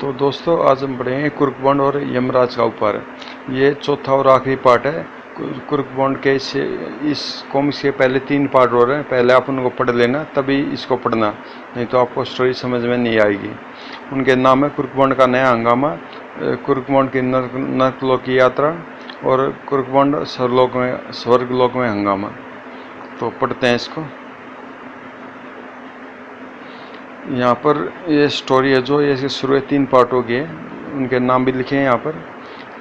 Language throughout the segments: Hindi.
तो दोस्तों आज हम पढ़ेंगे कुर्कबॉन्ड और यमराज का ऊपर। ये चौथा और आखिरी पार्ट है। कुर्कबॉन्ड के इस कॉमिक्स के पहले 3 पार्ट हो रहे हैं। पहले आप उनको पढ़ लेना, तभी इसको पढ़ना, नहीं तो आपको स्टोरी समझ में नहीं आएगी। उनके नाम है कुर्कबॉन्ड का नया हंगामा, कुर्कबॉन्ड की नर्कलोक की यात्रा और कुर्कबॉन्ड स्वर्गलोक में हंगामा। तो पढ़ते हैं इसको। यहाँ पर ये स्टोरी है जो ये शुरू 3 पार्टों की है, उनके नाम भी लिखे हैं यहाँ पर।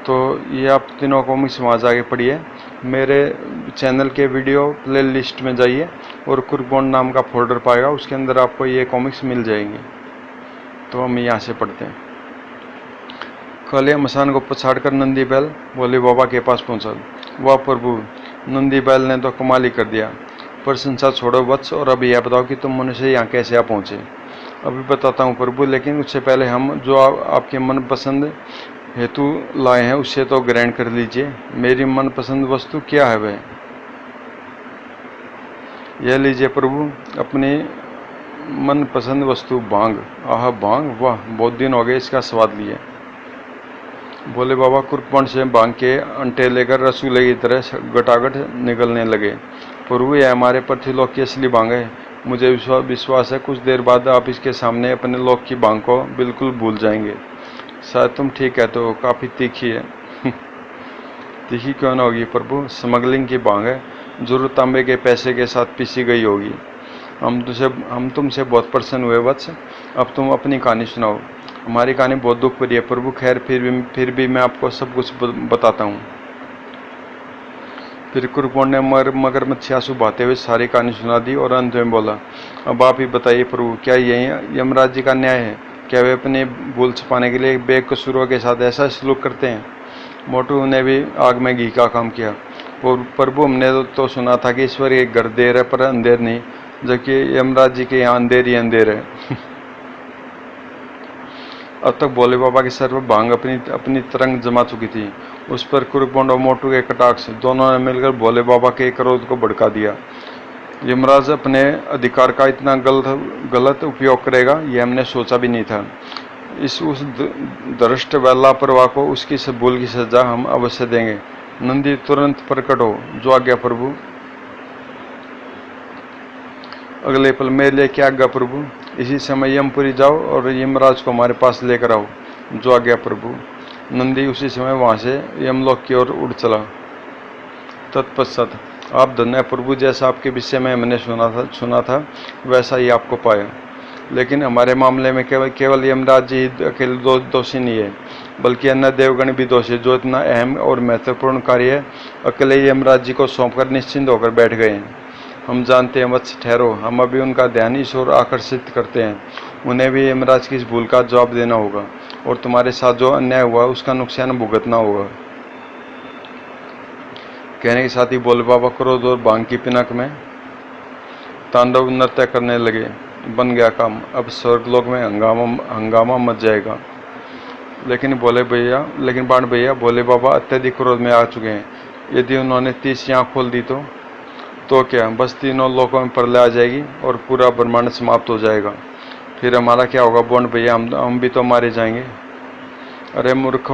तो ये आप तीनों कॉमिक्स वहाँ जाके पढ़िए। मेरे चैनल के वीडियो प्ले लिस्ट में जाइए और कुर्कबॉन्ड नाम का फोल्डर पाएगा, उसके अंदर आपको ये कॉमिक्स मिल जाएंगे। तो हम यहाँ से पढ़ते हैं। कल मसान को पछाड़कर नंदी बैल भोले बाबा के पास पहुँचा। वाह प्रभु, नंदी बैल ने तो कमाल ही कर दिया। प्रशंसा छोड़ो वत्स, और अभी यह बताओ कि तुम मनुष्य यहाँ कैसे आ पहुँचे। अभी बताता हूँ प्रभु, लेकिन उससे पहले हम जो आपके मनपसंद हेतु लाए हैं उससे तो ग्रहण कर लीजिए। मेरी मनपसंद वस्तु क्या है वह? यह लीजिए प्रभु, अपनी मनपसंद वस्तु भांग। आह भांग, वाह, बहुत दिन हो गए इसका स्वाद लिए। भोले बाबा कुर्कबॉन्ड से भांग के अंटे लेकर रसूले की तरह गटागट निकलने लगे। प्रभु, यह हमारे पृथ्वीलोक की असली भांग है। मुझे विश्वास है कुछ देर बाद आप इसके सामने अपने लोक की भांग को बिल्कुल भूल जाएंगे। शायद तुम ठीक कहते हो, काफ़ी तीखी है। तीखी क्यों ना होगी प्रभु, स्मगलिंग की भांग है, जरूर तांबे के पैसे के साथ पीसी गई होगी। हम तुमसे बहुत प्रसन्न हुए वत्स। अब तुम अपनी कहानी सुनाओ। हमारी कहानी बहुत दुख भरी है प्रभु। खैर फिर भी मैं आपको सब कुछ बताता हूँ। फिर कुर्कबॉन्ड ने मगरमच्छ आंसू बहाते हुए सारी कहानी सुना दी और अंत में बोला, अब आप ही बताइए प्रभु, क्या यही यमराज जी का न्याय है? क्या वे अपने भूल छुपाने के लिए बेकसूरों के साथ ऐसा सलूक करते हैं? मोटू ने भी आग में घी का काम किया। प्रभु, हमने तो सुना था कि ईश्वर एक घर देर है पर अंधेर नहीं, जबकि यमराज जी के यहाँ अंधेर ही अंधेर है। अब तक भोले बाबा की सर पर भांग अपनी तरंग जमा चुकी थी। उस पर कुर्कबॉन्ड और मोटू के कटाक्ष दोनों ने मिलकर भोले बाबा के क्रोध को भड़का दिया। यमराज अपने अधिकार का इतना गलत उपयोग करेगा, यह हमने सोचा भी नहीं था। उस दृष्ट व लापरवाह को उसकी भूल की सजा हम अवश्य देंगे। नंदी तुरंत प्रकट हो, जो आज्ञा प्रभु। अगले पल मेरे लिए क्या आज्ञा प्रभु? इसी समय यमपुरी जाओ और यमराज को हमारे पास लेकर आओ, जो आज्ञा प्रभु। नंदी उसी समय वहां से यमलोक की ओर उड़ चला। तत्पश्चात, आप धन्य प्रभु, जैसा आपके विषय में मैंने सुना था वैसा ही आपको पाया। लेकिन हमारे मामले में केवल यमराज जी अकेले दोषी नहीं है, बल्कि अन्य देवगण भी दोषी है, जो इतना अहम और महत्वपूर्ण कार्य है अकेले यमराज जी को सौंपकर निश्चिंत होकर बैठ गए हैं। हम जानते हैं वत्स, ठहरो, हम अभी उनका ध्यान इस ओर आकर्षित करते हैं। उन्हें भी यमराज की इस भूल का जवाब देना होगा और तुम्हारे साथ जो अन्याय हुआ उसका नुकसान भुगतना होगा। कहने के साथ ही भोले बाबा क्रोध और भांग की पिनक में तांडव नृत्य करने लगे। बन गया काम, अब स्वर्गलोक में हंगामा मच जाएगा। लेकिन बाण भैया, भोले बाबा अत्यधिक क्रोध में आ चुके हैं। यदि उन्होंने 30 आँख खोल दी तो क्या बस तीनों लोकों में प्रलय आ जाएगी और पूरा ब्रह्मांड समाप्त हो जाएगा। फिर हमारा क्या होगा बॉन्ड भैया? हम भी तो मारे जाएंगे। अरे मूर्ख,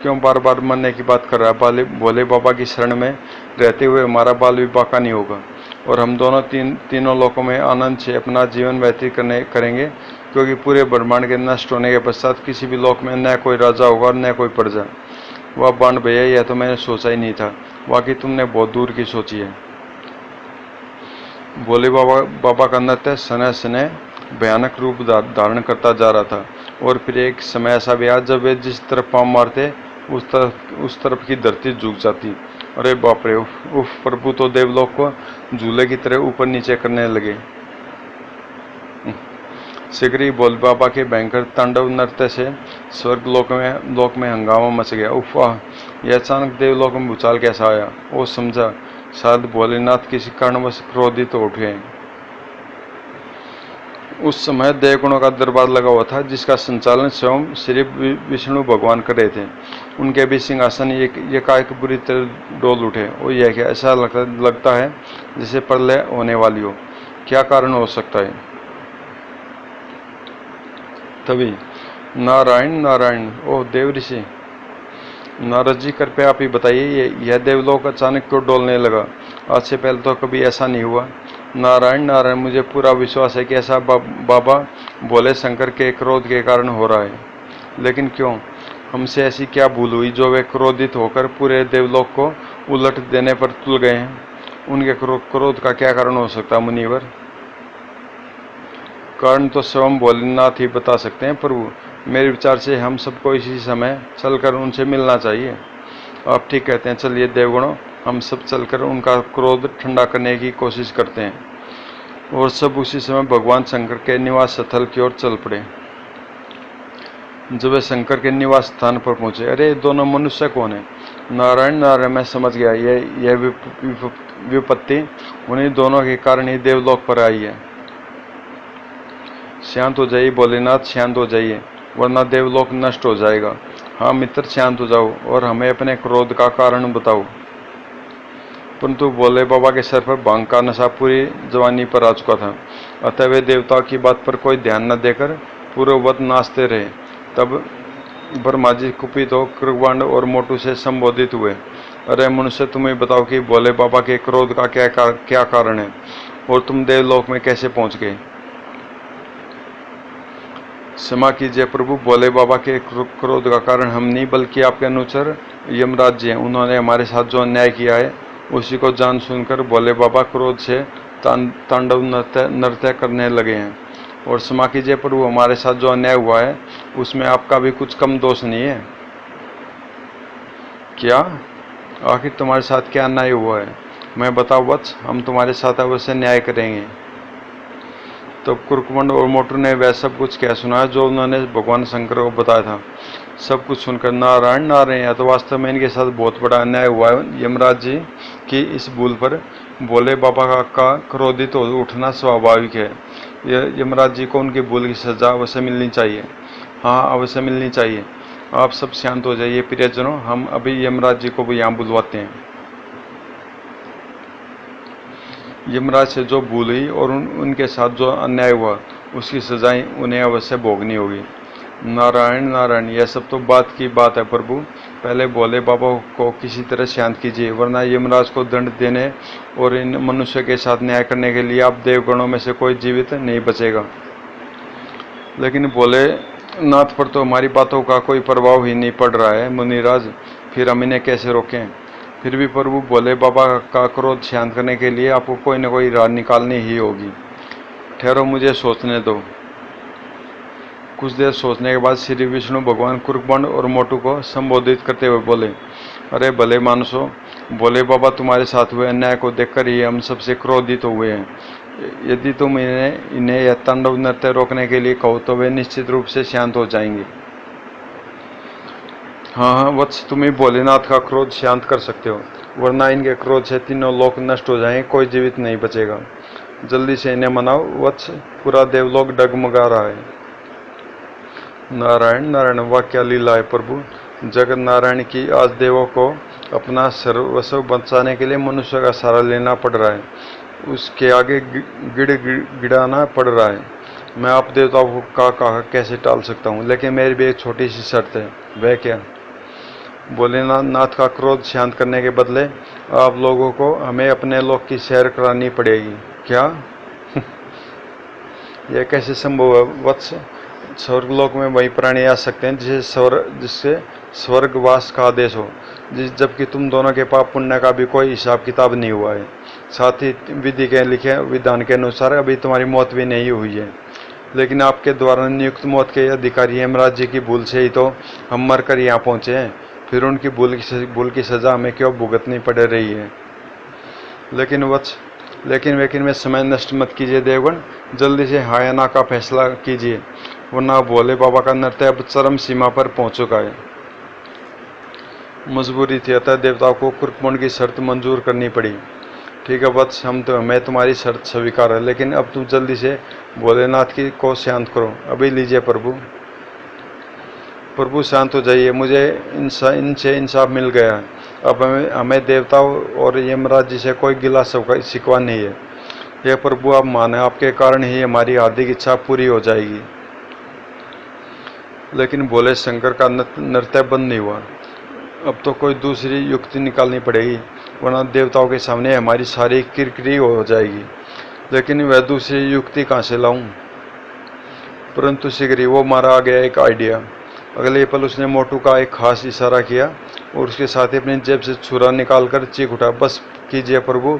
क्यों बार बार मरने की बात कर रहा है? भोले बाबा की शरण में रहते हुए हमारा बाल विवाह का नहीं होगा और हम दोनों तीनों लोकों में आनंद से अपना जीवन व्यतीत करेंगे, क्योंकि पूरे ब्रह्मांड के नष्ट होने के पश्चात किसी भी लोक में न कोई राजा होगा और न कोई प्रजा। वह बाण भैया, यह तो मैंने सोचा ही नहीं था। वाकई तुमने बहुत दूर की सोची है। भोले बाबा का नृत्य सने सने भयानक रूप धारण करता जा रहा था और फिर एक समय ऐसा भी आया जब वे जिस तरफ पांव मारते उस तरफ की धरती झुक जाती। अरे बाप रे, उफ प्रभु तो देवलोक को झूले की तरह ऊपर नीचे करने लगे। शीघ्र ही भोले बाबा के भयंकर तांडव नृत्य से स्वर्ग लोक में हंगामा मच गया। उफ, यह अचानक देवलोक में भूचाल कैसा आया? वो समझा, शायद भोलेनाथ किसी कारणवश क्रोधित हो उठे। उस समय देवगणों का दरबार लगा हुआ था, जिसका संचालन स्वयं श्री विष्णु भगवान कर रहे थे। उनके भी सिंहासन एकाएक बुरी तरह डोल उठे। और यह क्या, ऐसा लगता है जैसे प्रलय होने वाली हो। क्या कारण हो सकता है? तभी नारायण नारायण। ओह देव ऋषि, नारद जी कृपया आप ही बताइए, यह देवलोक अचानक क्यों डोलने लगा? आज से पहले तो कभी ऐसा नहीं हुआ। नारायण नारायण, मुझे पूरा विश्वास है कि ऐसा बाबा भोले शंकर के क्रोध के कारण हो रहा है। लेकिन क्यों? हमसे ऐसी क्या भूल हुई जो वे क्रोधित होकर पूरे देवलोक को उलट देने पर तुल गए हैं? उनके क्रोध का क्या कारण हो सकता मुनिवर? कारण तो स्वयं भोलेनाथ ही बता सकते हैं प्रभु। मेरे विचार से हम सबको इसी समय चलकर उनसे मिलना चाहिए। आप ठीक कहते हैं, चलिए देवगणों, हम सब चलकर उनका क्रोध ठंडा करने की कोशिश करते हैं। और सब उसी समय भगवान शंकर के निवास स्थल की ओर चल पड़े। जब वे शंकर के निवास स्थान पर पहुंचे, अरे दोनों मनुष्य कौन है? नारायण नारायण, मैं समझ गया, यह विपत्ति उन्हीं दोनों के कारण ही देवलोक पर आई है। शांत हो जाइए भोलेनाथ, शांत हो जाइए, वरना देवलोक नष्ट हो जाएगा। हाँ मित्र, शांत हो जाओ और हमें अपने क्रोध का कारण बताओ। परंतु भोले बाबा के सर पर भांग का नशा पूरी जवानी पर आ चुका था, अतः वे देवताओं की बात पर कोई ध्यान न देकर पूर्ववत नाचते रहे। तब ब्रह्मा जी कुपित हो कृपांड और मोटू से संबोधित हुए, अरे मनुष्य, तुम्हें बताओ कि भोले बाबा के क्रोध का क्या कारण है और तुम देवलोक में कैसे पहुंच गए? क्षमा कीजिए प्रभु, भोले बाबा के क्रोध का कारण हम नहीं बल्कि आपके अनुचर यमराज जी हैं। उन्होंने हमारे साथ जो अन्याय किया है उसी को जान सुनकर भोले बाबा क्रोध से तांडव नृत्य करने लगे हैं। और क्षमा कीजिए प्रभु, हमारे साथ जो अन्याय हुआ है उसमें आपका भी कुछ कम दोष नहीं है। क्या? आखिर तुम्हारे साथ क्या अन्याय हुआ है? मैं बताओ वत्स, हम तुम्हारे साथ अवश्य न्याय करेंगे। तो कुरकुमंड और मोटू ने वह सब कुछ कह सुनाया जो उन्होंने भगवान शंकर को बताया था। सब कुछ सुनकर नारायण नारायण, तो वास्तव में इनके साथ बहुत बड़ा अन्याय हुआ है। यमराज जी की इस भूल पर भोले बाबा का क्रोधित हो उठना स्वाभाविक है। यमराज जी को उनकी भूल की सजा अवश्य मिलनी चाहिए। हाँ, अवश्य मिलनी चाहिए। आप सब शांत हो जाइए प्रियजनों, हम अभी यमराज जी को भी यहाँ बुलवाते हैं। यमराज से जो भूल हुई और उनके साथ जो अन्याय हुआ उसकी सजाएं उन्हें अवश्य भोगनी होगी। नारायण नारायण, यह सब तो बात की बात है प्रभु। पहले भोले बाबा को किसी तरह शांत कीजिए, वरना यमराज को दंड देने और इन मनुष्य के साथ न्याय करने के लिए आप देवगणों में से कोई जीवित नहीं बचेगा। लेकिन भोलेनाथ पर तो हमारी बातों का कोई प्रभाव ही नहीं पड़ रहा है मुनिराज, फिर हम इन्हें कैसे रोकें? फिर भी प्रभु, भोले बाबा का क्रोध शांत करने के लिए आपको कोई न कोई राह निकालनी ही होगी। ठहरो, मुझे सोचने दो। कुछ देर सोचने के बाद श्री विष्णु भगवान कुरकुंड और मोटू को संबोधित करते हुए बोले, अरे भले मानुसो, भोले बाबा तुम्हारे साथ हुए अन्याय को देखकर ही हम सबसे क्रोधित हुए हैं। यदि तुम इन्हें यह तांडव नृत्य रोकने के लिए कहो तो वे निश्चित रूप से शांत हो जाएंगे। हाँ हाँ वत्स, तुम ही भोलेनाथ का क्रोध शांत कर सकते हो, वरना इनके क्रोध से तीनों लोक नष्ट हो जाएंगे, कोई जीवित नहीं बचेगा। जल्दी से इन्हें मनाओ वत्स, पूरा देवलोक डगमगा रहा है। नारायण नारायण, वाह क्या लीला है प्रभु। जगत नारायण की आज देवों को अपना सर्वस्व बचाने के लिए मनुष्य का सहारा लेना पड़ रहा है, उसके आगे गिड़ाना पड़ रहा है। मैं आप देवताओं का कहा कैसे टाल सकता हूँ, लेकिन मेरी भी एक छोटी सी शर्त है। वह क्या? भोलेनाथ का क्रोध शांत करने के बदले आप लोगों को हमें अपने लोक की सैर करानी पड़ेगी। क्या? यह कैसे संभव है वत्स? स्वर्गलोक में वही प्राणी आ सकते हैं जिससे स्वर्गवास का आदेश हो, जबकि तुम दोनों के पाप पुण्य का भी कोई हिसाब किताब नहीं हुआ है। साथ ही विधि के लिखे विधान के अनुसार अभी तुम्हारी मौत भी नहीं हुई है, लेकिन आपके द्वारा नियुक्त मौत के अधिकारी यमराज जी की भूल से ही तो हम मरकर यहाँ पहुँचे हैं। फिर उनकी भूल की सजा हमें क्यों भुगतनी पड़ रही है? लेकिन में समय नष्ट मत कीजिए देवगण, जल्दी से हाँ या ना का फैसला कीजिए, वरना भोले बाबा का नृत्य अब चरम सीमा पर पहुंच चुका है। मजबूरी थी, अतः देवताओं को कुरकुंड की शर्त मंजूर करनी पड़ी। ठीक है वत्स, हमें तुम्हारी शर्त स्वीकार है, लेकिन अब तुम जल्दी से भोलेनाथ को शांत करो। अभी लीजिए प्रभु शांत हो जाइए, मुझे इनसे इंसाफ मिल गया। अब हमें देवताओं और यमराज जी से कोई गिला शिकवा नहीं है। यह प्रभु आप माने, आपके कारण ही हमारी हार्दिक इच्छा पूरी हो जाएगी। लेकिन भोले शंकर का नृत्य बंद नहीं हुआ। अब तो कोई दूसरी युक्ति निकालनी पड़ेगी, वरना देवताओं के सामने हमारी सारी किरकिरी हो जाएगी। लेकिन वह दूसरी युक्ति कहाँ से लाऊं? परंतु शीघ्र ही वो मारा आ गया एक आइडिया। अगले पल उसने मोटू का एक खास इशारा किया और उसके साथ ही अपनी जेब से छुरा निकालकर चीख उठा, बस कीजिए प्रभु,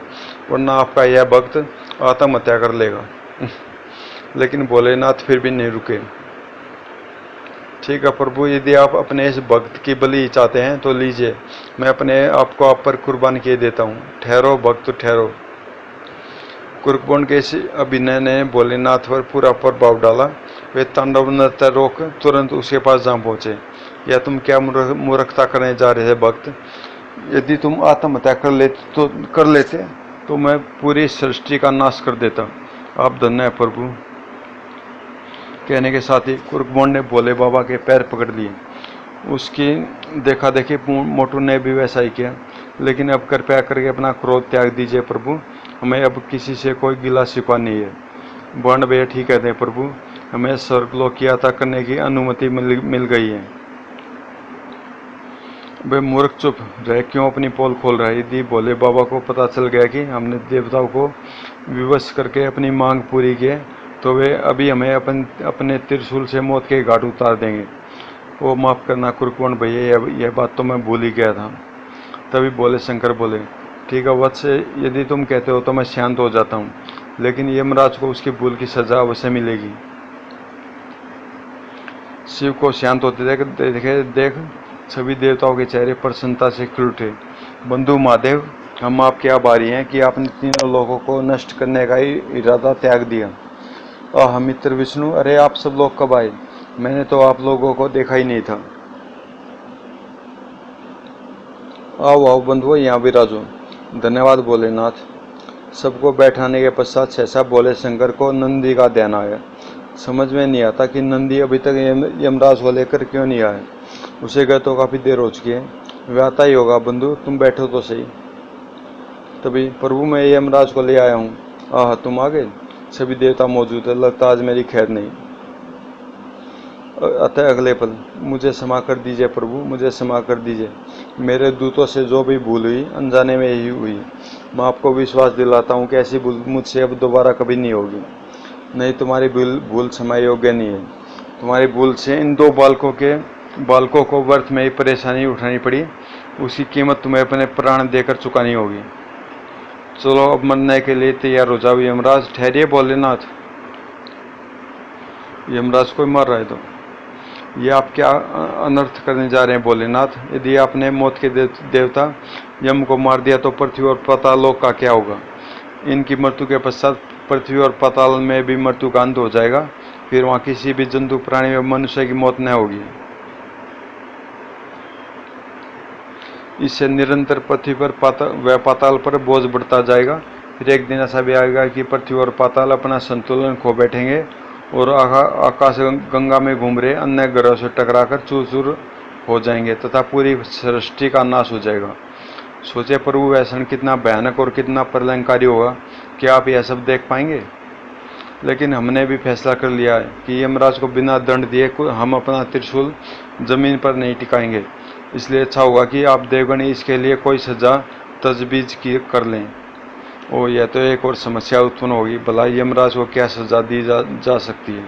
वरना आपका यह भक्त आत्महत्या कर लेगा। लेकिन भोलेनाथ फिर भी नहीं रुके। ठीक है प्रभु, यदि आप अपने इस भक्त की बलि चाहते हैं तो लीजिए, मैं अपने आप को आप पर कुर्बान किए देता हूँ। ठहरो भक्त ठहरो। कुरुकबंड के इस अभिनय ने भोलेनाथ पर पूरा प्रभाव डाला। वे तांडव नृत्य रोक तुरंत उसके पास जा पहुंचे। या तुम क्या मूर्खता करने जा रहे थे भक्त? यदि तुम आत्महत्या कर लेते तो मैं पूरी सृष्टि का नाश कर देता। आप धन्य है प्रभु। कहने के साथ ही कुरुकबंड ने भोले बाबा के पैर पकड़ लिए। उसकी देखा देखी मोटू ने भी वैसा ही किया। लेकिन अब कृपया करके अपना क्रोध त्याग दीजिए प्रभु, हमें अब किसी से कोई गिला शिकवा नहीं है। बंड भैया ठीक कहते हैं प्रभु, हमें स्वर्गलोक की यात्रा करने की अनुमति मिल गई है। वे मूर्ख चुप रहे, क्यों अपनी पोल खोल रहा है? यदि भोले बाबा को पता चल गया कि हमने देवताओं को विवश करके अपनी मांग पूरी की है, तो वे अभी हमें अपने त्रिशूल से मौत के घाट उतार देंगे। वो माफ़ करना कुरुकबंड भैया, यह बात तो मैं भूल ही गया था। तभी भोले शंकर बोले, ठीक है वत्स, यदि तुम कहते हो तो मैं शांत हो जाता हूँ, लेकिन यमराज को उसकी भूल की सजा अवश्य मिलेगी। शिव को शांत होते देख सभी देवताओं के चेहरे प्रसन्नता से खिल उठे। बंधु महादेव, हम आपके आभारी हैं कि आपने तीनों लोगों को नष्ट करने का इरादा त्याग दिया। आह मित्र विष्णु, अरे आप सब लोग कब आए? मैंने तो आप लोगों को देखा ही नहीं था। आओ आओ बंधुओं, यहाँ विराजो। धन्यवाद भोलेनाथ। सबको बैठाने के पश्चात सहसा भोले शंकर को नंदी का ध्यान आया। समझ में नहीं आता कि नंदी अभी तक यमराज को लेकर क्यों नहीं आया। उसे गए तो काफ़ी देर हो चुकी है, वह आता ही होगा। बंधु तुम बैठो तो सही। तभी प्रभु मैं यमराज को ले आया हूँ। आह तुम आ गए? सभी देवता मौजूद है, लगता आज मेरी खैर नहीं। अतः अगले पल, मुझे क्षमा कर दीजिए प्रभु, मुझे क्षमा कर दीजिए। मेरे दूतों से जो भी भूल हुई अनजाने में ही हुई। मैं आपको विश्वास दिलाता हूँ कि ऐसी भूल मुझसे अब दोबारा कभी नहीं होगी। नहीं, तुम्हारी भूल क्षमा योग्य नहीं है। तुम्हारी भूल से इन दो बालकों को व्यर्थ में ही परेशानी उठानी पड़ी। उसकी कीमत तुम्हें अपने प्राण देकर चुकानी होगी। चलो अब मरने के लिए तैयार हो जाओ। यमराज ठहरिए भोलेनाथ। यमराज कोई मर रहा है तो ये आप क्या अनर्थ करने जा रहे हैं भोलेनाथ? यदि आपने मौत के देवता यम को मार दिया तो पृथ्वी और पाताल लोक का क्या होगा? इनकी मृत्यु के पश्चात पृथ्वी और पाताल में भी मृत्यु का अंत हो जाएगा। फिर वहाँ किसी भी जंतु प्राणी या मनुष्य की मौत न होगी। इससे निरंतर पृथ्वी पर व पाताल पर बोझ बढ़ता जाएगा। फिर एक दिन ऐसा भी आएगा कि पृथ्वी और पाताल अपना संतुलन खो बैठेंगे और आकाश गंगा में घूम रहे अन्य ग्रहों से टकराकर चूर चूर हो जाएंगे तथा पूरी सृष्टि का नाश हो जाएगा। सोचे प्रभु, वह क्षण कितना भयानक और कितना प्रलयंकारी होगा। क्या आप यह सब देख पाएंगे? लेकिन हमने भी फैसला कर लिया है कि यमराज को बिना दंड दिए हम अपना त्रिशूल जमीन पर नहीं टिकाएंगे। इसलिए अच्छा होगा कि आप देवगण इसके लिए कोई सजा तजवीज़ कर लें। ओ यह तो एक और समस्या उत्पन्न होगी। भला यमराज को क्या सजा दी जा सकती है?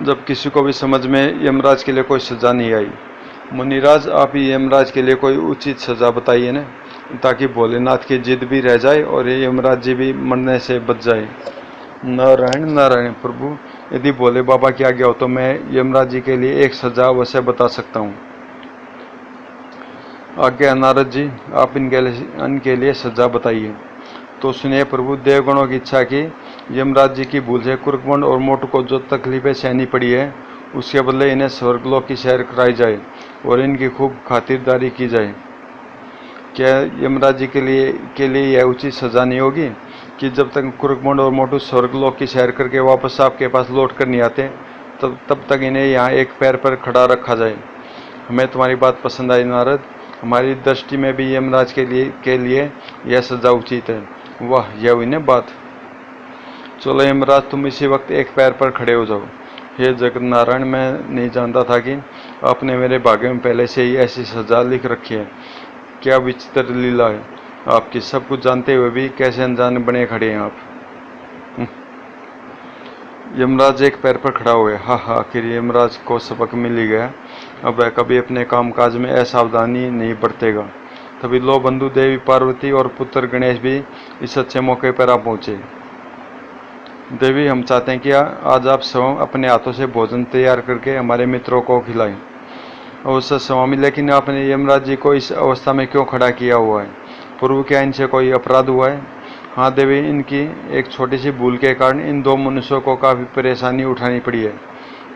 जब किसी को भी समझ में यमराज के लिए कोई सजा नहीं आई। मुनिराज, आप ही यमराज के लिए कोई उचित सजा बताइए ना, ताकि भोलेनाथ की जिद भी रह जाए और यमराज जी भी मरने से बच जाए। नारायण नारायण प्रभु, यदि भोले बाबा की आज्ञा हो तो मैं यमराज जी के लिए एक सजा अवश्य बता सकता हूँ। आज्ञा नारद जी, आप इनके लिए सजा बताइए। तो सुनिए प्रभु, देवगणों की इच्छा की यमराज जी की भूल से कुरुकबंड और मोटू को जो तकलीफें सहनी पड़ी है, उसके बदले इन्हें स्वर्गलोक की सैर कराई जाए और इनकी खूब खातिरदारी की जाए। क्या यमराज जी के लिए यह उचित सजा नहीं होगी कि जब तक कुरुकबंड और मोटू स्वर्गलोक की सैर करके वापस आपके पास लौट कर नहीं आते, तब तक इन्हें यहाँ एक पैर पर खड़ा रखा जाए? हमें तुम्हारी बात पसंद आई नारद। हमारी दृष्टि में भी यमराज के लिए यह सजा उचित है। वाह, यह हुई ना बात। चलो यमराज, तुम इसी वक्त एक पैर पर खड़े हो जाओ। हे जगन्नारायण, मैं नहीं जानता था कि आपने मेरे भाग्य में पहले से ही ऐसी सजा लिख रखी है। क्या विचित्र लीला है आपकी। सब कुछ जानते हुए भी कैसे अनजान बने खड़े हैं आप। यमराज एक पैर पर खड़ा हुआ। हा हा, आखिर यमराज को सबक मिल ही गया। अब वह कभी अपने कामकाज में असावधानी नहीं बरतेगा। तभी लो बंधु देवी पार्वती और पुत्र गणेश भी इस अच्छे मौके पर आ पहुंचे। देवी, हम चाहते हैं कि आज आप स्वयं अपने हाथों से भोजन तैयार करके हमारे मित्रों को खिलाएं। अवश्य स्वामी, लेकिन आपने यमराज जी को इस अवस्था में क्यों खड़ा किया हुआ है? प्रभु, क्या इनसे कोई अपराध हुआ है? हाँ देवी, इनकी एक छोटी सी भूल के कारण इन दो मनुष्यों को काफी परेशानी उठानी पड़ी है।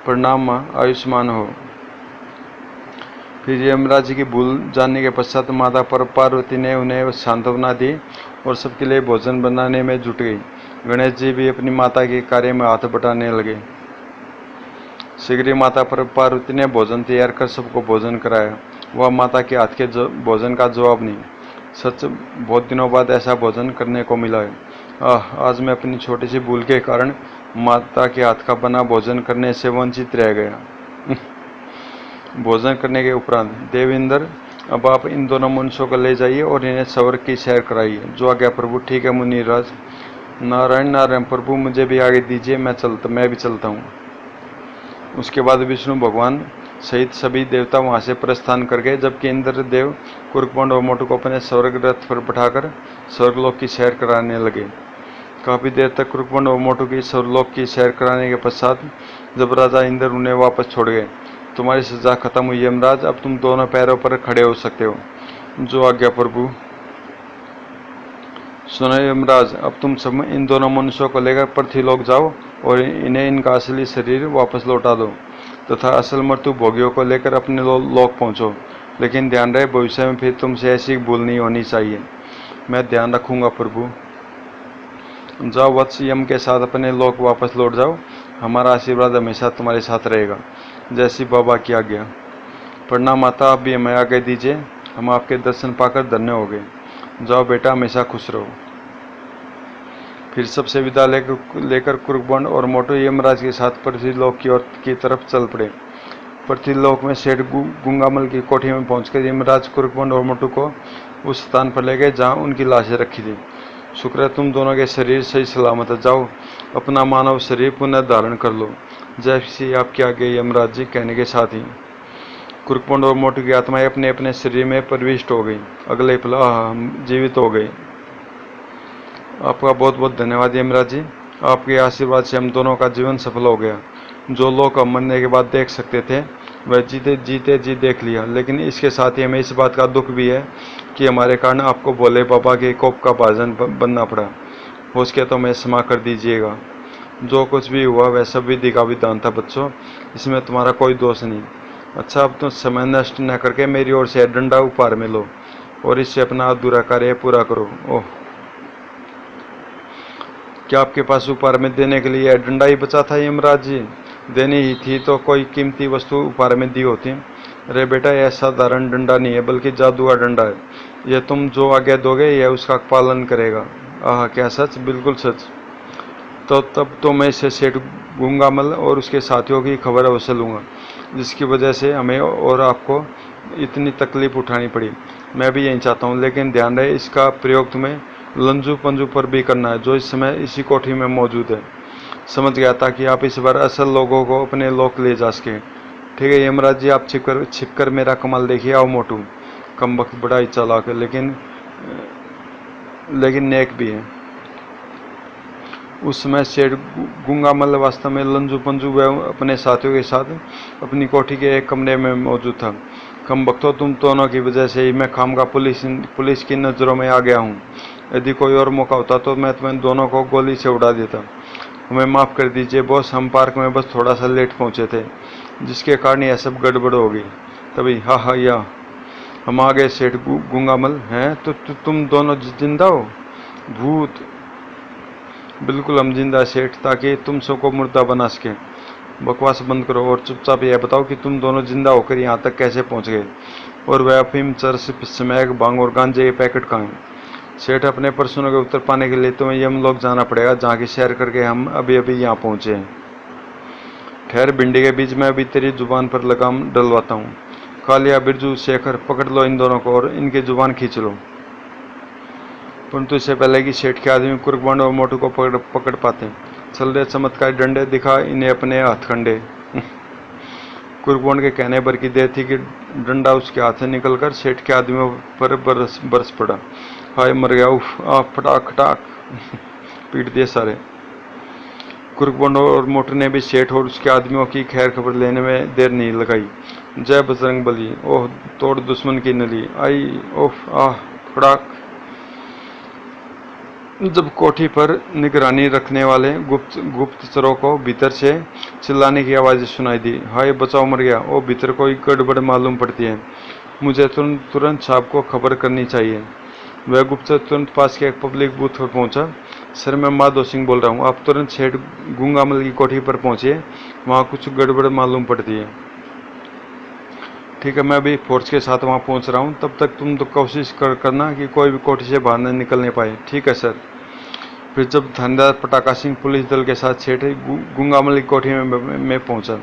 प्रणाम माँ, आयुष्मान हो। फिर यमराज जी की भूल जानने के पश्चात माता पार्वती ने उन्हें सांत्वना दी और सबके लिए भोजन बनाने में जुट गई। गणेश जी भी अपनी माता के कार्य में हाथ बटाने लगे। शीघ्र ही माता पार्वती ने भोजन तैयार कर सबको भोजन कराया। वह माता के हाथ के भोजन का जवाब नहीं। सच, बहुत दिनों बाद ऐसा भोजन करने को मिला है। आज मैं अपनी छोटी सी भूल के कारण माता के हाथ का बना भोजन करने से वंचित रह गया। भोजन करने के उपरांत, देवेंद्र, अब आप इन दोनों मनुष्यों को ले जाइए और इन्हें स्वर्ग की सैर कराइए। जो आज्ञा प्रभु। ठीक है मुनिराज। नारायण नारायण प्रभु, मुझे भी आगे दीजिए, मैं भी चलता हूँ। उसके बाद विष्णु भगवान सहित सभी देवता वहां से प्रस्थान कर गए, जबकि इंद्रदेव कुर्कमंड और मोटू को अपने स्वर्ग रथ पर बैठाकर स्वर्गलोक की सैर कराने लगे। काफी देर तक कुर्कमंड और मोटू की स्वर्गलोक की सैर कराने के पश्चात जब राजा इंद्र उन्हें वापस छोड़ गए, तुम्हारी सजा खत्म हुई यमराज, अब तुम दोनों पैरों पर खड़े हो सकते हो। जो आज्ञा प्रभु। सुनो यमराज, अब तुम सब इन दोनों मनुष्यों को लेकर पृथ्वीलोक जाओ और इन्हें इनका असली शरीर वापस लौटा दो तथा असल मृत्यु भोगियों को लेकर अपने लोक पहुंचो। लेकिन ध्यान रहे, भविष्य में फिर तुमसे ऐसी भूल नहीं होनी चाहिए। मैं ध्यान रखूंगा प्रभु। जाओ वत्स, यम के साथ अपने लोक वापस लौट जाओ। हमारा आशीर्वाद हमेशा तुम्हारे साथ रहेगा। जैसी बाबा की आज्ञा। प्रणाम माता, आप भी हमें आगे दीजिए। हम आपके दर्शन पाकर धन्य हो गए। जाओ बेटा, हमेशा खुश रहो। फिर सबसे विदा लेकर कुर्कमंड और मोटू यमराज के साथ पृथ्वीलोक की तरफ चल पड़े। पृथ्वीलोक में सेठ गुंगामल की कोठी में पहुंचकर यमराज कुर्कमंड और मोटू को उस स्थान पर ले गए जहां उनकी लाशें रखी थी। शुक्र है तुम दोनों के शरीर सही सलामत है। जाओ, अपना मानव शरीर पुनः धारण कर लो। जैसी आपके आगे यमराज जी कहने के साथ ही कुर्कमंड और मोटू की आत्माएं अपने अपने शरीर में प्रविष्ट हो गई। अगले पल हम जीवित हो गए। आपका बहुत बहुत धन्यवाद यमराज जी। आपके आशीर्वाद से हम दोनों का जीवन सफल हो गया। जो लोग हम मरने के बाद देख सकते थे वह जीते जी देख लिया। लेकिन इसके साथ ही हमें इस बात का दुख भी है कि हमारे कारण आपको भोले बाबा के कोप का भाजन बनना पड़ा। हो सके तो हमें क्षमा कर दीजिएगा। जो कुछ भी हुआ वह सब विधि का विधान था बच्चों, इसमें तुम्हारा कोई दोष नहीं। अच्छा, अब तुम समय नष्ट न करके मेरी ओर से डंडा उपहार में लो और इससे अपना अधूरा कार्य पूरा करो। ओह, क्या आपके पास उपहार में देने के लिए डंडा ही बचा था यमराज जी? देनी ही थी तो कोई कीमती वस्तु उपहार में दी होती। अरे बेटा, यह साधारण डंडा नहीं है बल्कि जादू का डंडा है। यह तुम जो आज्ञा दोगे यह उसका पालन करेगा। आह, क्या सच? बिल्कुल सच। तो तब तो मैं इसे सेठ गुंगामल और उसके साथियों की खबर अवश्य लूँगा, जिसकी वजह से हमें और आपको इतनी तकलीफ उठानी पड़ी। मैं भी यही चाहता हूँ, लेकिन ध्यान रहे इसका प्रयोग तुम्हें लंजू पंजू पर भी करना है, जो इस समय इसी कोठी में मौजूद है। समझ गया, ताकि आप इस बार असल लोगों को अपने लोक ले जा सकें। ठीक है यमराज जी, आप छिपकर मेरा कमाल देखिए। आओ मोटू। कम वक्त बड़ा ही चालाक है, लेकिन नेक भी है। उस समय सेठ गुंगामल वास्तव में लंजू पंजू व अपने साथियों के साथ अपनी कोठी के एक कमरे में मौजूद था। कम वक्तों, तुम दोनों की वजह से ही मैं खामगा पुलिस की नज़रों में आ गया हूँ। यदि कोई और मौका होता तो मैं तुम्हें दोनों को गोली से उड़ा देता। हमें माफ़ कर दीजिए बॉस, हम पार्क में बस थोड़ा सा लेट पहुँचे थे, जिसके कारण यह सब गड़बड़ हो गई। तभी हा या हम आ गए। सेठ गुंगामल हैं तो तुम दोनों जिंदा हो? भूत? बिल्कुल हम जिंदा सेठ, ताकि तुम सबको मुर्दा बना सके। बकवास बंद करो और चुपचाप यह बताओ कि तुम दोनों जिंदा होकर यहाँ तक कैसे पहुँच गए, और वह अफीम, चरस, स्मैक, भांग और गांजे के पैकेट कहाँ हैं? सेठ, अपने प्रश्नों के उत्तर पाने के लिए तुम्हें यमलोक जाना पड़ेगा, जहाँ की सैर करके हम अभी अभी यहाँ पहुँचे हैं। ठहर, भिंडी के बीच में अभी तेरी जुबान पर लगाम डलवाता हूँ। कालिया, बिरजू, शेखर, पकड़ लो इन दोनों को और इनकी जुबान खींच लो। परंतु इससे पहले कि सेठ के आदमी कुर्कबंड और मोटू को पकड़ पाते, चल रहे चमत्कारी डंडे दिखा इन्हें अपने हथकंडे। कुर्कबंड के कहने भर की देर थी कि डंडा उसके हाथ से निकलकर सेठ के आदमियों पर बरस पड़ा। हाय मर गया, उफ, फटाक खटाक पीट दिए सारे। कुर्कबंड और मोटू ने भी सेठ और उसके आदमियों की खैर खबर लेने में देर नहीं लगाई। जय बजरंग बली, ओह तोड़ दुश्मन की नली, आई ओफ, आह फटाक। जब कोठी पर निगरानी रखने वाले गुप्तचरों को भीतर से चिल्लाने की आवाज़ सुनाई दी, हाय बचाओ मर गया, ओ भीतर कोई गड़बड़ मालूम पड़ती है, मुझे तुरंत साहब को खबर करनी चाहिए। वह गुप्तचर तुरंत पास के एक पब्लिक बूथ पर पहुंचा। सर, मैं माधो सिंह बोल रहा हूँ, आप तुरंत सेठ गूंगामल की कोठी पर पहुंचिए, वहाँ कुछ गड़बड़ मालूम पड़ती है। ठीक है, मैं अभी फोर्स के साथ वहाँ पहुँच रहा हूँ, तब तक तुम तो कोशिश करना कि कोई भी कोठी से बाहर न निकलने पाए। ठीक है सर। फिर जब थानेदार पटाका सिंह पुलिस दल के साथ सेठ गूंगामल की कोठी में पहुंचा,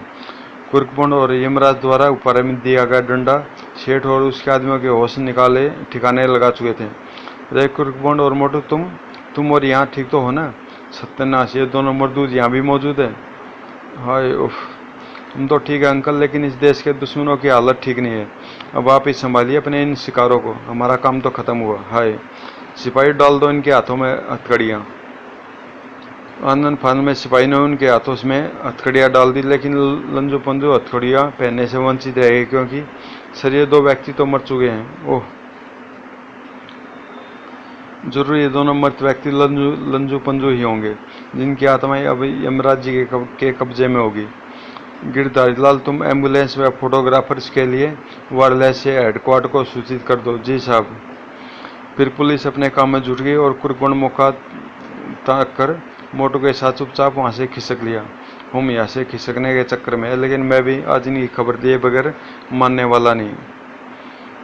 कुर्कबंड और यमराज द्वारा ऊपर में दिया गया डंडा सेठ और उसके आदमियों के होश निकाले ठिकाने लगा चुके थे। रे कुर्कबंड और मोटू, तुम और यहाँ ठीक तो हो ना? सत्यानाश, ये दोनों मरदूद यहाँ भी मौजूद है। हाय उफ, तुम तो ठीक है अंकल, लेकिन इस देश के दुश्मनों की हालत ठीक नहीं है। अब आप ही संभालिए अपने इन शिकारों को, हमारा काम तो खत्म हुआ। हाय सिपाही, डाल दो इनके हाथों में हथकड़ियाँ। आनंद फानंद में सिपाही ने उनके हाथों में हथकड़ियाँ डाल दी, लेकिन लंजू पंजू हथकड़ियाँ पहनने से वंचित रह गए, क्योंकि सर ये दो व्यक्ति तो मर चुके हैं। ओह, जरूर ये दोनों मृत व्यक्ति लंजू पंजू ही होंगे, जिनकी आत्माएं अब यमराज जी के कब्जे में होगी। गिरधारी लाल, तुम एम्बुलेंस व फोटोग्राफर्स के लिए वायरलेस से हेडक्वार्टर को सूचित कर दो। जी साहब। फिर पुलिस अपने काम में जुट गई और कुर्कबंड मौका ताक कर मोटू के साथ चुपचाप वहाँ से खिसक लिया। हम यहाँ से खिसकने के चक्कर में, लेकिन मैं भी आज इनकी खबर दिए बगैर मानने वाला नहीं।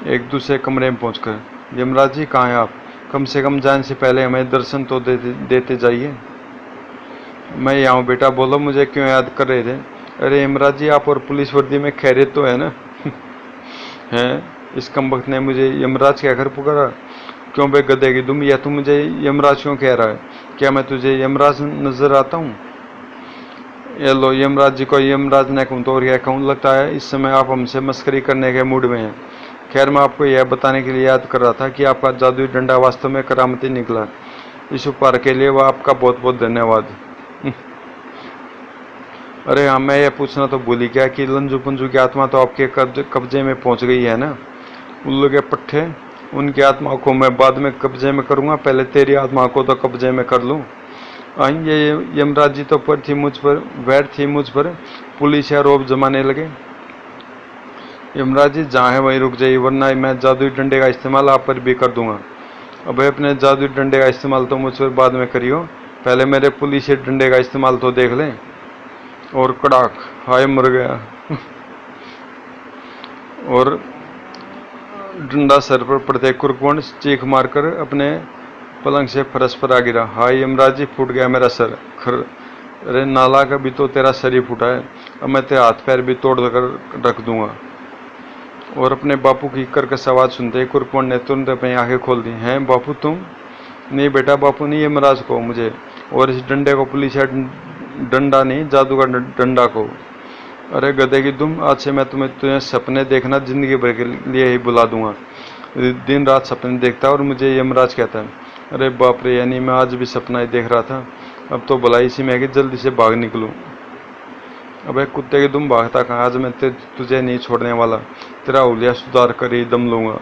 एक दूसरे कमरे में पहुंचकर, यमराज जी कहाँ हैं आप? कम से कम जाने से पहले हमें दर्शन तो देते जाइए। मैं यहाँ हूँ बेटा, बोलो मुझे क्यों याद कर रहे थे? अरे यमराज जी, आप और पुलिस वर्दी में खैरियत तो है ना? हैं? इस कमबख्त ने मुझे यमराज कहकर पुकारा। क्यों बे गधे की दुम, या तू मुझे यमराज क्यों कह रहा है? क्या मैं तुझे यमराज नजर आता हूँ? ये लो, यमराज जी को यमराज ने कहूँ तो और क्या कहूँ? लगता है इस समय आप हमसे मस्करी करने के मूड में हैं। खैर, मैं आपको यह बताने के लिए याद कर रहा था कि आपका जादुई डंडा वास्तव में करामती निकला। इस उपहार के लिए वह आपका बहुत बहुत धन्यवाद। अरे हाँ, मैं यह पूछना तो भूल ही गया कि लंजू पंजू की आत्मा तो आपके कब्जे में पहुंच गई है ना? उल्लू के पट्टे, उनकी आत्मा को मैं बाद में कब्जे में करूंगा, पहले तेरी आत्मा को तो कब्जे में कर लूं। ये यमराज जी तो वैर थी मुझ पर, पुलिस या रोब जमाने लगे। यमराज जी जहाँ है वहीं रुक जाइए, वरना मैं जादुई डंडे का इस्तेमाल आप पर भी कर दूंगा। अब अपने जादुई डंडे का इस्तेमाल तो मुझ पर बाद में करियो, पहले मेरे पुलिस डंडे का इस्तेमाल तो देख लें। और कड़ाक, हाय मर गया। और डंडा सर पर पड़ते कुर्कबंड चीख मारकर अपने पलंग से फरस पर आ गिरा। हाय यमराज जी, फूट गया मेरा सर। अरे नाला का भी तो तेरा सर ही फूटा है, अब मैं तेरे हाथ पैर भी तोड़ कर रख दूंगा। और अपने बापू की कर्कश आवाज सुनते ही कुर्कबंड ने तुरंत अपनी आंखें खोल दी। हैं बापू तुम? नहीं बेटा, बापू नहीं, यमराज को मुझे, और इस डंडे को पुलिस डंडा नहीं, जादू का डंडा को। अरे गधे की दुम, आज से मैं तुम्हें सपने देखना जिंदगी भर के लिए ही बुला दूंगा। दिन रात सपने देखता है और मुझे यमराज कहता है। अरे बाप रे, यानी मैं आज भी सपना ही देख रहा था। अब तो भलाई इसी में है कि जल्दी से भाग निकलूं। अबे कुत्ते की दुम, भागता कहाँ? आज मैं तुझे नहीं छोड़ने वाला, तेरा हुलिया सुधार कर ही दम लूंगा।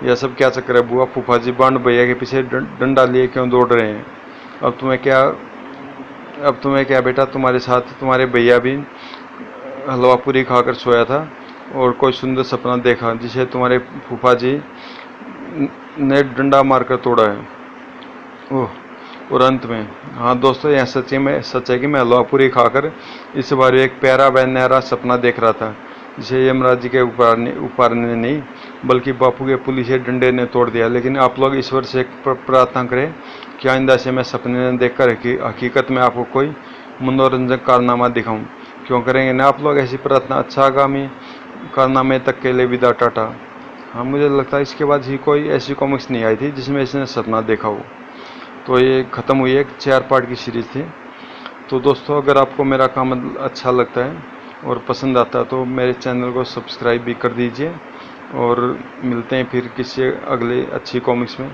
यह सब क्या चक्कर है बुआ? फूफा जी बांड भैया के पीछे डंडा लिए क्यों दौड़ रहे हैं? अब तुम्हें क्या बेटा, तुम्हारे साथ तुम्हारे भैया भी हलवा पूरी खाकर सोया था और कोई सुंदर सपना देखा जिसे तुम्हारे फूफा जी ने डंडा मारकर तोड़ा है। ओह, और अंत में, हाँ दोस्तों, यह सच है कि मैं हलवा पूरी खाकर इस बार एक प्यारा व नहरा सपना देख रहा था, जिसे यमराज जी के ऊपर ने नहीं बल्कि बापू के पुलिस डंडे ने तोड़ दिया। लेकिन आप लोग ईश्वर से प्रार्थना करें कि आइंदा से मैं सपने देखकर हकीकत में आपको कोई मनोरंजक कारनामा दिखाऊं। क्यों करेंगे ना आप लोग ऐसी प्रार्थना। अच्छा आगामी कारनामे तक के लिए विदा, टाटा। हाँ, मुझे लगता है इसके बाद ही कोई ऐसी कॉमिक्स नहीं आई थी जिसमें इसने सपना देखा हो। तो ये ख़त्म हुई, एक 4 पार्ट की सीरीज़ थी। तो दोस्तों, अगर आपको मेरा काम अच्छा लगता है और पसंद आता है तो मेरे चैनल को सब्सक्राइब भी कर दीजिए। और मिलते हैं फिर किसी अगले अच्छी कॉमिक्स में।